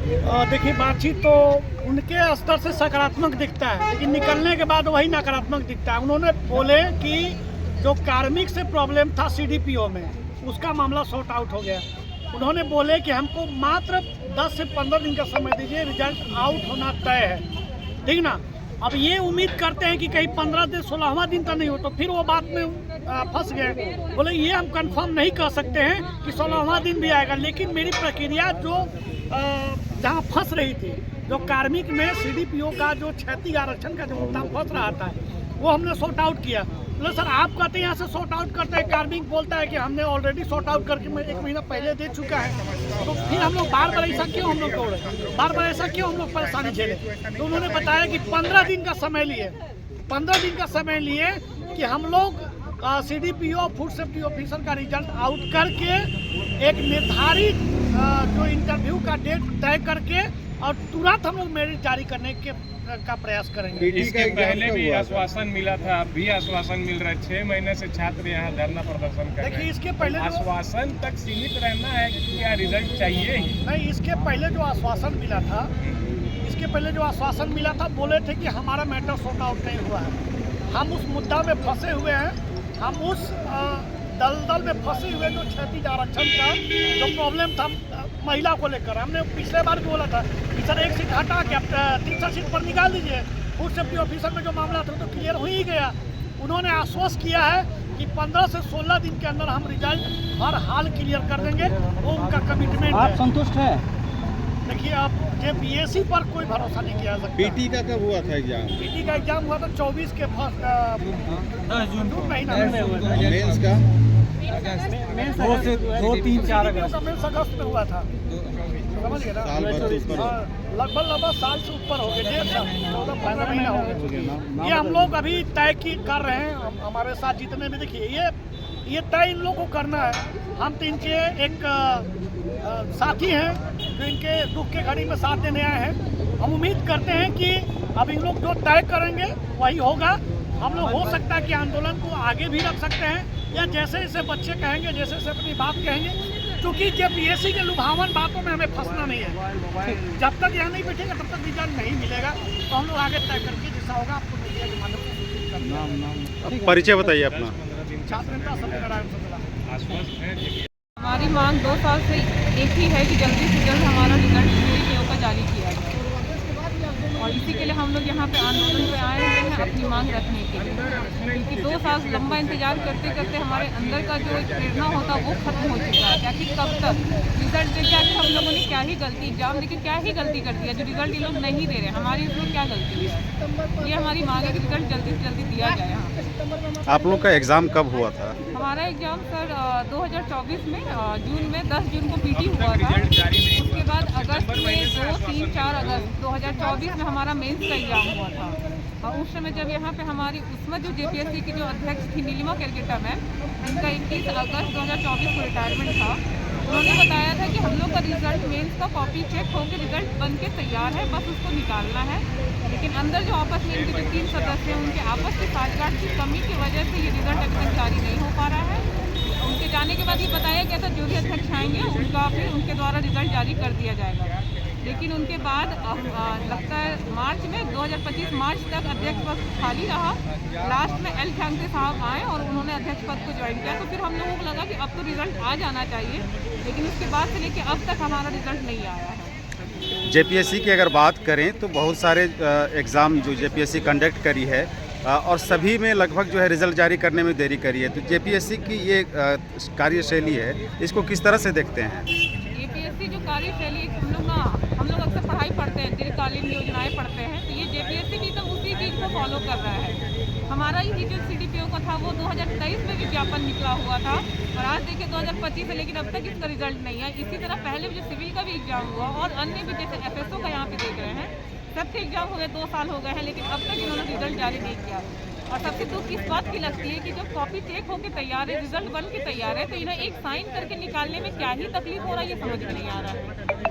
देखिए, बातचीत तो उनके स्तर से सकारात्मक दिखता है, लेकिन निकलने के बाद वही नकारात्मक दिखता है। उन्होंने बोले कि जो कार्मिक से प्रॉब्लम था सीडीपीओ में, उसका मामला सॉर्ट आउट हो गया। उन्होंने बोले कि हमको मात्र 10 से 15 दिन का समय दीजिए, रिजल्ट आउट होना तय है, ठीक ना। अब ये उम्मीद करते हैं कि कहीं 15 दिन 16वां दिन तक नहीं हो, तो फिर वो बात में फंस गए। बोले ये हम कंफर्म नहीं कर सकते हैं कि 16वां दिन भी आएगा, लेकिन मेरी प्रक्रिया जो जहाँ फंस रही थी, जो कार्मिक में सीडीपीओ का जो क्षैतिज आरक्षण का जो मुद्दा फंस रहा था, वो हमने सॉर्ट आउट किया। बोले सर आप कहते हैं यहाँ से सॉर्ट आउट करते हैं, कार्मिक बोलता है कि हमने ऑलरेडी सॉर्ट आउट करके मैं 1 महीना पहले दे चुका है, तो फिर हम लोग बार बार ऐसा क्यों हम लोग दौड़े, बार बार ऐसा क्यों हम लोग परेशानी झेले। तो उन्होंने बताया कि 15 दिन का समय लिए, 15 दिन का समय लिए कि हम लोग सीडीपीओ फूड सेफ्टी ऑफिसर का रिजल्ट आउट करके एक निर्धारित जो इंटरव्यू का डेट तय करके और तुरंत हम लोग मेरिट जारी करने का प्रयास करेंगे। इसके पहले भी आश्वासन मिला था, अब भी आश्वासन मिल रहा है। 6 महीने से छात्र यहाँ धरना प्रदर्शन कर रहे हैं। देखिए, इसके पहले आश्वासन तक सीमित रहना है कि क्या रिजल्ट चाहिए ही नहीं। इसके पहले जो आश्वासन मिला था, बोले थे कि हमारा मैटर सॉर्ट आउट नहीं हुआ है, हम उस मुद्दा में फंसे हुए हैं, हम उस दलदल में फंसे हुए जो क्षैतिज आरक्षण का जो प्रॉब्लम था महिला को लेकर। हमने पिछले बार भी बोला था कि सर 1 सीट हटा के अब 300 सीट पर निकाल दीजिए। फूड सेफ्टी ऑफिसर में जो मामला था तो क्लियर हो ही गया। उन्होंने आश्वस्त किया है कि 15 से 16 दिन के अंदर हम रिजल्ट हर हाल क्लियर कर देंगे, वो उनका कमिटमेंट है। आप संतुष्ट हैं? देखिए, आप जो बीएससी पर कोई भरोसा नहीं किया सकता। पीटी का कब हुआ था एग्जाम? पीटी का एग्जाम हुआ था 24 के 10 जून महीना में। मेंस का 2 3 4 अगस्त मेंस अगस्त में हुआ था, समझ गए ना। साल भर से ऊपर लगभग साल से ऊपर हो गए, 1.5 साल 14-15 महीना हो गए। ये हम लोग अभी तय कर रहे हैं, हमारे साथ जितने भी। देखिए, ये तय इन लोगों को करना है। हम तो इनके एक साथी हैं जो इनके दुख के घड़ी में साथ देने आए हैं। हम उम्मीद करते हैं कि अब इन लोग जो तय करेंगे वही होगा। हम लोग हो सकता है कि आंदोलन को आगे भी रख सकते हैं, या जैसे जैसे बच्चे कहेंगे, जैसे जैसे अपनी बात कहेंगे, क्योंकि जब बीएससी के लुभावन बातों में हमें फंसना नहीं है। जब तक यहाँ नहीं बैठेगा तब तक रिजल्ट नहीं मिलेगा, तो हम लोग आगे तय करके जैसा होगा आपको मीडिया के माध्यम से। परिचय बताइए अपना। छात्र नेता सत्यनारायण शुक्ला। आश्वस्त है। हमारी मांग 2 साल से एक ही है कि जल्दी से जल्द हमारा रिजल्ट सीडीपीओ का जारी किया जाए, और इसी के लिए हम लोग यहाँ पे आंदोलन पे आए हुए हैं अपनी मांग रखने के लिए। क्योंकि 2 साल लंबा इंतजार करते करते हमारे अंदर का जो प्रेरणा होता वो खत्म हो चुका है। क्या कि कब तक रिजल्ट दे के हम लोगों ने क्या ही गलती, एग्जाम लेकिन क्या ही गलती कर दिया जो रिजल्ट ये लोग नहीं दे रहे। हमारी इसमें क्या गलती है? ये हमारी मांग है कि रिजल्ट जल्दी से जल्दी दिया जाए। यहाँ आप लोग का एग्जाम कब हुआ था? हमारा एग्जाम सर 2024 में जून में 10 जून को पीटी हुआ था। उसके बाद अगस्त में 2, 3, 4 अगस्त 2024 में हमारा मेंस का एग्जाम हुआ था। और उस समय जब यहाँ पे हमारी उसमें जो जेपीएससी की जो अध्यक्ष थी नीलिमा केरकेटा मैम, इनका 21 अगस्त 2024 को रिटायरमेंट था। उन्होंने बताया था कि हम लोग का रिजल्ट मेंस का कॉपी चेक होकर रिजल्ट बन के तैयार है, बस उसको निकालना है। लेकिन अंदर जो आपस में इनके जो 3 सदस्य हैं उनके आपस की साझगांठ की कमी की वजह से ये रिजल्ट अभी तक जारी नहीं हो पा रहा है। उनके जाने के बाद ये बताया गया था जो भी अध्यक्ष आएंगे उनका फिर उनके द्वारा रिजल्ट जारी कर दिया जाएगा। लेकिन उनके बाद लगता है मार्च में 2025 मार्च तक अध्यक्ष पद खाली रहा। लास्ट में एल ख्यांगते साहब आए और उन्होंने अध्यक्ष पद को ज्वाइन किया। तो फिर हम लोगों को लगा कि अब तो रिजल्ट आ जाना चाहिए, लेकिन उसके बाद से लेकर अब तक हमारा रिजल्ट नहीं आया है। जेपीएससी की अगर बात करें तो बहुत सारे एग्ज़ाम जो जेपीएससी कंडक्ट करी है और सभी में लगभग जो है रिजल्ट जारी करने में देरी करी है। तो जेपीएससी की ये कार्यशैली है, इसको किस तरह से देखते हैं? जेपीएससी जो कार्यशैली हम लोग अक्सर पढ़ाई पढ़ते हैं, दीर्घकालीन योजनाएं पढ़ते हैं, तो ये जेपीएससी भी तो उसी चीज़ को फॉलो कर रहा है। हमारा ये जो सीडीपीओ का था वो 2023 में विज्ञापन निकला हुआ था, और आज देखिए 2025 है, लेकिन अब तक इसका रिजल्ट नहीं है। इसी तरह पहले जो सिविल का भी एग्जाम हुआ और अन्य भी जैसे एफएसओ का यहाँ पे देख रहे हैं, सबके एग्जाम हो गए 2 साल हो गए हैं, लेकिन अब तक इन्होंने रिजल्ट जारी नहीं किया। और सबसे दुख इस बात की लगती है कि जब कॉपी चेक होकर तैयार है, रिजल्ट बन के तैयार है, तो इन्हें एक साइन करके निकालने में क्या ही तकलीफ हो रहा है ये समझ में नहीं आ रहा है।